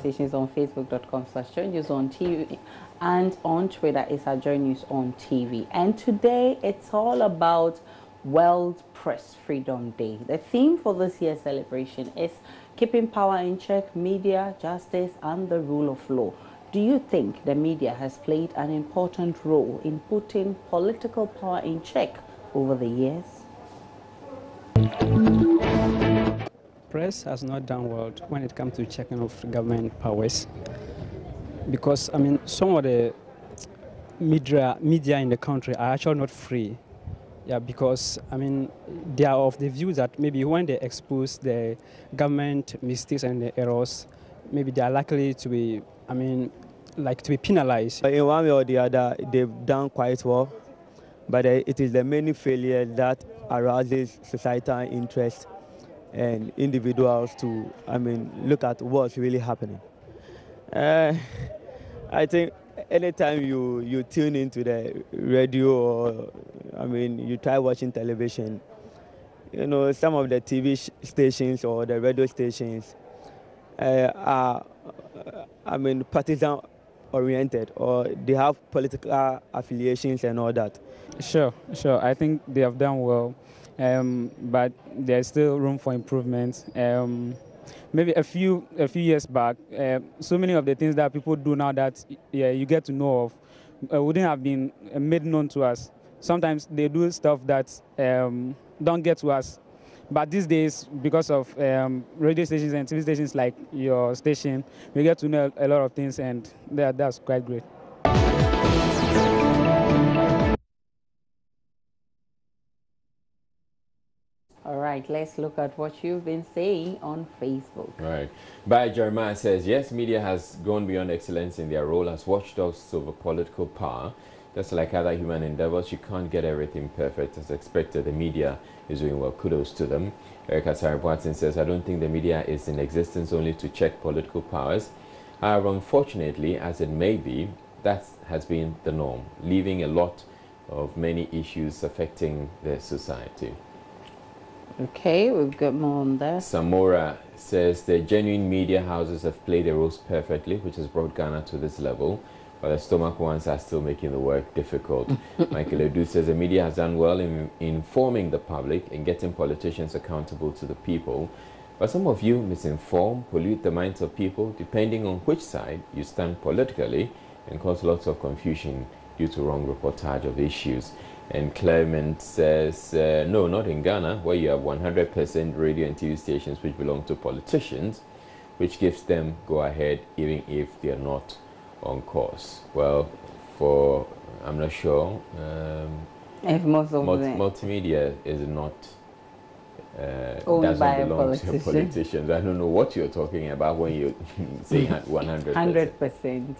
Stations on facebook.com/joinnews on TV, and on Twitter is at Join News on TV. And today it's all about World Press Freedom Day. The theme for this year's celebration is keeping power in check, media, justice, and the rule of law. Do you think the media has played an important role in putting political power in check over the years? Press has not done well when it comes to checking of government powers, because I mean some of the media in the country are actually not free. Yeah, because I mean they are of the view that maybe when they expose the government mistakes and the errors, maybe they are likely to be, I mean, like to be penalized. In one way or the other, they've done quite well, but it is the many failures that arouses societal interest and individuals to, I mean, look at what's really happening. I think anytime you tune into the radio or, I mean, you try watching television, you know, some of the TV stations or the radio stations are, I mean, partisan oriented, or they have political affiliations and all that. Sure. I think they have done well. But there's still room for improvement. Maybe a few years back, so many of the things that people do now that you get to know of wouldn't have been made known to us. Sometimes they do stuff that don't get to us. But these days, because of radio stations and TV stations like your station, we get to know a lot of things, and that's quite great. All right, let's look at what you've been saying on Facebook. Right. By Jeremiah says, yes, media has gone beyond excellence in their role as watchdogs over political power. Just like other human endeavors, you can't get everything perfect as expected. The media is doing well. Kudos to them. Erica Sarah-Watson says, I don't think the media is in existence only to check political powers. However, unfortunately, as it may be, that has been the norm, leaving a lot of many issues affecting the society. Okay, we've got more on that. Samora says the genuine media houses have played their roles perfectly, which has brought Ghana to this level, but the stomach ones are still making the work difficult. Michael Edu says the media has done well in informing the public and getting politicians accountable to the people, but some of you misinform, pollute the minds of people depending on which side you stand politically, and cause lots of confusion due to wrong reportage of issues. And Clement says, no, not in Ghana, where you have 100% radio and TV stations which belong to politicians, which gives them go ahead even if they are not on course. Well, I'm not sure. If most of multimedia is not, owned by doesn't belong to politicians. I don't know what you're talking about when you say 100%. 100%.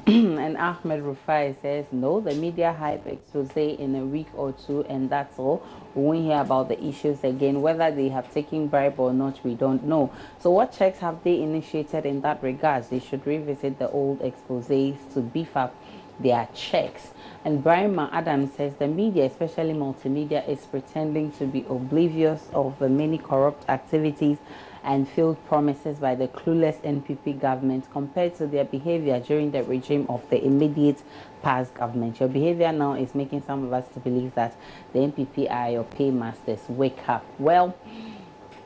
And Ahmed Rufai says, no, the media hype expose in a week or two, and that's all. We won't hear about the issues again. Whether they have taken bribe or not, we don't know. So what checks have they initiated in that regard? They should revisit the old exposés to beef up their checks. And Brian Adams says the media, especially multimedia, is pretending to be oblivious of the many corrupt activities and failed promises by the clueless NPP government compared to their behavior during the regime of the immediate past government. Your behavior now is making some of us to believe that the NPP are your paymasters. Wake up. Well,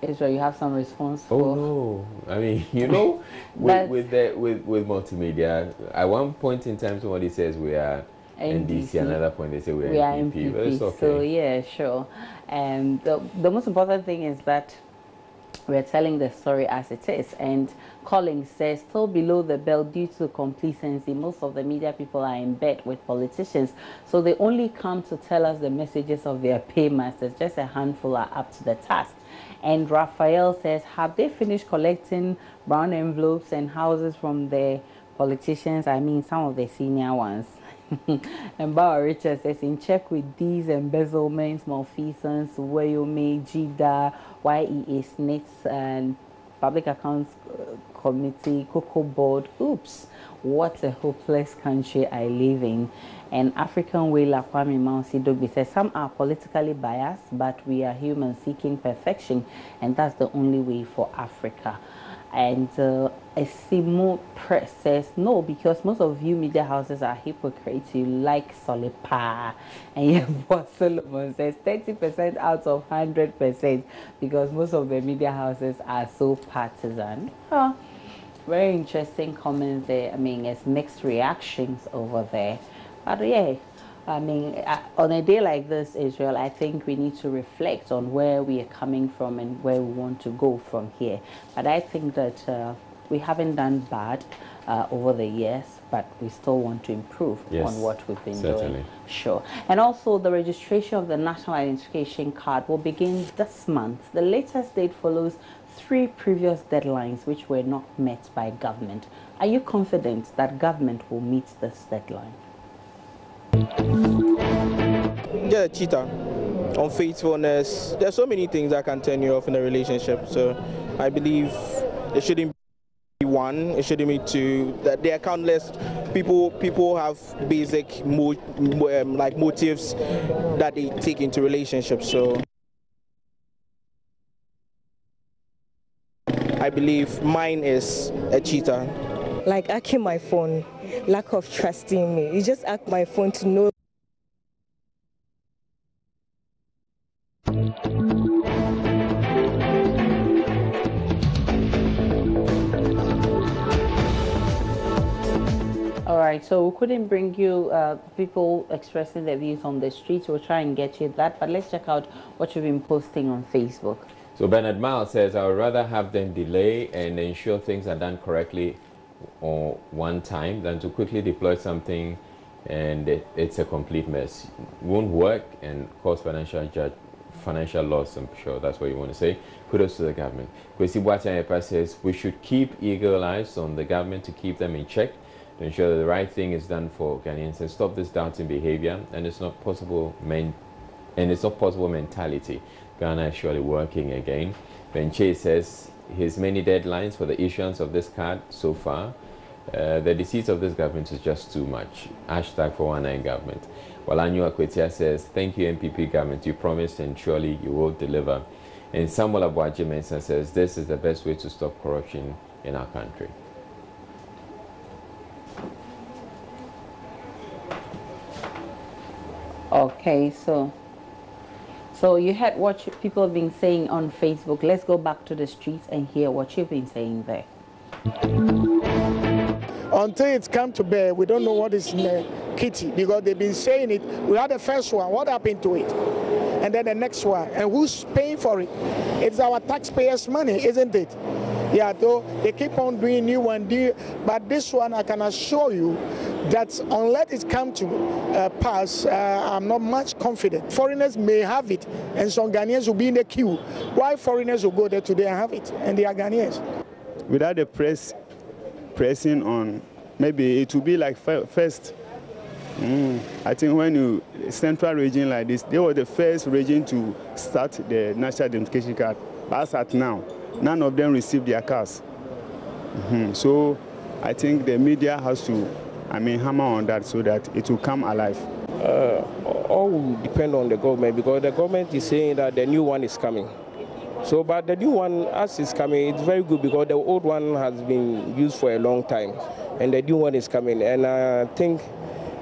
Israel, you have some response for... Oh no, I mean, you know, with multimedia, at one point in time somebody says we are NDC, another point they say we are NPP. But it's okay. So yeah, sure. And the most important thing is that we're telling the story as it is. And Collins says, still below the belt due to complacency, most of the media people are in bed with politicians, so they only come to tell us the messages of their paymasters. Just a handful are up to the task. And Raphael says, have they finished collecting brown envelopes and houses from the politicians? I mean, some of the senior ones. And Bauer Richard says, in check with these embezzlements, malfeasance, Wayome, JIDA, YEA, SNITS, and Public Accounts Committee, Cocoa Board. Oops, what a hopeless country I live in. And African Whaler Kwame Mausi Dogbe says, some are politically biased, but we are humans seeking perfection, and that's the only way for Africa. And Esimo Press says no, because most of you media houses are hypocrites. You like Solipa. And Yebo Solomon says 30% out of 100%, because most of the media houses are so partisan. Huh. Very interesting comments there. I mean, it's mixed reactions over there. But yeah, I mean, on a day like this, Israel, I think we need to reflect on where we are coming from and where we want to go from here. But I think that we haven't done bad over the years, but we still want to improve on what we've been doing. Sure. And also, the registration of the National Identification Card will begin this month. The latest date follows 3 previous deadlines which were not met by government. Are you confident that government will meet this deadline? Yeah, cheater, unfaithfulness. There's so many things that can turn you off in a relationship. So I believe it shouldn't be one, it shouldn't be two. That there are countless people have basic like motives that they take into relationships. So I believe mine is a cheater. Like hacking my phone, lack of trusting me. You just hack my phone to know. All right, so we couldn't bring you people expressing their views on the streets. We'll try and get you that, but let's check out what you've been posting on Facebook. So Bernard Miles says, I would rather have them delay and ensure things are done correctly or one time than to quickly deploy something and it's a complete mess. Won't work and cause financial loss. I'm sure that's what you want to say. Kudos to the government. Kwesi Boateng says we should keep eagle eyes on the government to keep them in check, to ensure that the right thing is done for Ghanaians and stop this doubting behavior. And it's not possible mentality. Ghana is surely working again. Ben Che says his many deadlines for the issuance of this card so far. The deceit of this government is just too much. #419 government. While Anua Kwetia says, thank you MPP government, you promised and surely you will deliver. And Samuel Abuaji Mensah says, this is the best way to stop corruption in our country. Okay, so you heard what people have been saying on Facebook. Let's go back to the streets and hear what you've been saying there. Until it's come to bear, we don't know what is in the kitty, because they've been saying it. We had the first one, what happened to it? And then the next one, and who's paying for it? It's our taxpayers' money, isn't it? Yeah, though they keep on doing new one, but this one I can assure you that unless it come to pass, I'm not much confident. Foreigners may have it, and some Ghanaians will be in the queue. Why foreigners will go there today and have it, and they are Ghanaians? Without the press pressing on, maybe it will be like first. I think when you central region like this, they were the first region to start the national identification card. But as at now, none of them received their cards. So I think the media has to, hammer on that so that it will come alive. All will depend on the government, because the government is saying that the new one is coming. So, but the new one, as it's coming, it's very good, because the old one has been used for a long time, and the new one is coming. And I think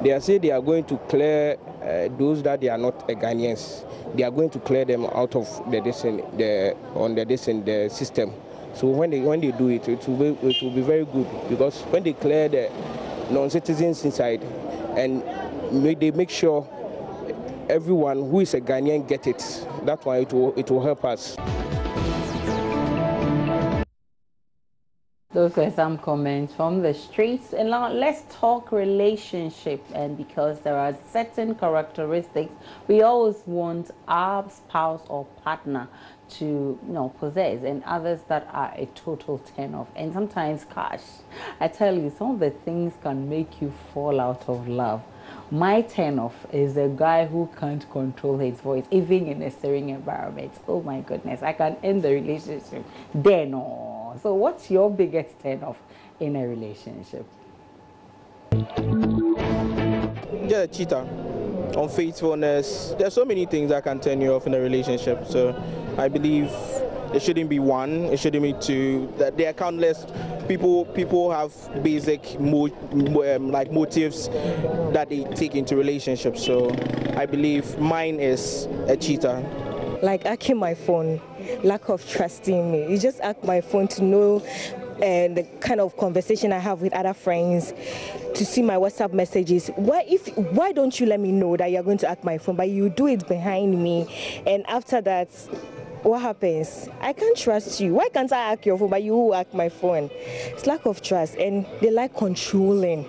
they are saying they are going to clear those that they are not Ghanaians. They are going to clear them out of the system. So when they do it, it will be very good, because when they clear the non-citizens inside, and they make sure everyone who is a Ghanaian get it, that's why it will help us. Those were some comments from the streets. And now let's talk relationship. And because there are certain characteristics we always want our spouse or partner to possess, and others that are a total turn-off. And sometimes, gosh, I tell you, some of the things can make you fall out of love. My turn-off is a guy who can't control his voice, even in a stirring environment. Oh my goodness, I can end the relationship. Then, no. So what's your biggest turn-off in a relationship? Yeah, cheater, unfaithfulness. There's so many things that can turn you off in a relationship. So I believe It shouldn't be one. It shouldn't be two. There are countless people. People have basic like motives that they take into relationships. So I believe mine is a cheater. Like hacking my phone, lack of trusting me. You just hack my phone to know the kind of conversation I have with other friends, to see my WhatsApp messages. Why don't you let me know that you're going to hack my phone, but you do it behind me, and after that, what happens? I can't trust you. Why can't I hack your phone, but you hack my phone? It's lack of trust, and they like controlling.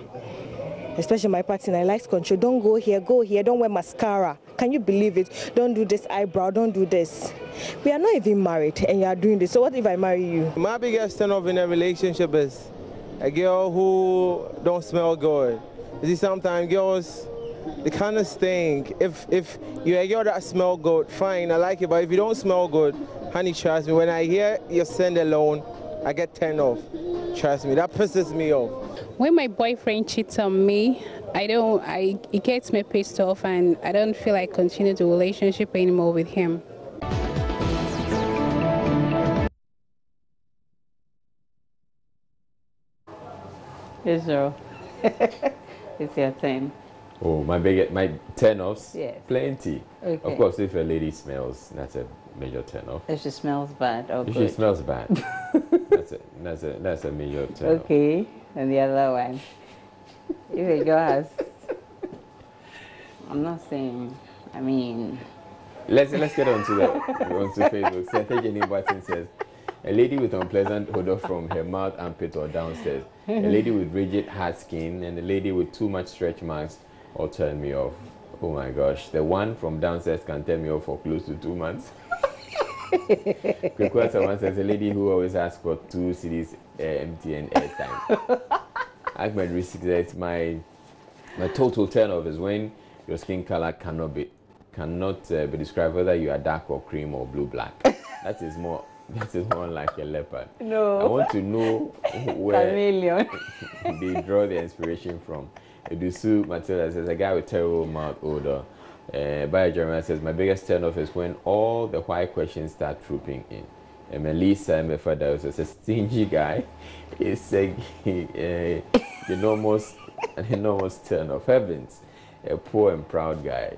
Especially my partner, likes control. Don't go here, don't wear mascara. Can you believe it? Don't do this eyebrow, don't do this. We are not even married and you are doing this. So what if I marry you? My biggest turn off in a relationship is a girl who don't smell good. You see, sometimes girls, they kind of stink. If you're a girl that smell good, fine, I like it. But if you don't smell good, honey, trust me, when I hear your scent alone, I get turned off. Trust me, that pisses me off. When my boyfriend cheats on me, it gets me pissed off, and I don't feel like continue the relationship anymore with him. Israel, it's your turn. Oh, my turn-offs? Yes. Plenty. Okay. Of course, if a lady smells, that's a major turn-off. If she smells bad, If she smells bad, that's a major turn-off. Okay, and the other one. If a girl has, I'm not saying, I mean. Let's get onto Facebook. Senator Jenny Watson says, a lady with unpleasant odor from her mouth, armpit, or downstairs. A lady with rigid hard skin, and a lady with too much stretch marks all turn me off. Oh my gosh, the one from downstairs can turn me off for close to 2 months. Because someone says a lady who always asks for 2 CDs MTN airtime. Ahmed Risik says my total turn off is when your skin color cannot be described whether you are dark or cream or blue black. That is more like a leopard. No. I want to know where chameleon. they draw the inspiration from. Edusu Matilda says a guy with terrible mouth odor. Bayo Jeremiah says my biggest turn off is when all the why questions start trooping in. Melissa Mefada says a stingy guy is an enormous turn off. Heavens, a poor and proud guy.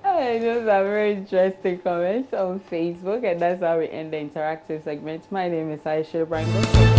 Those are very interesting comments on Facebook, and that's how we end the interactive segment. My name is Aisha Brango.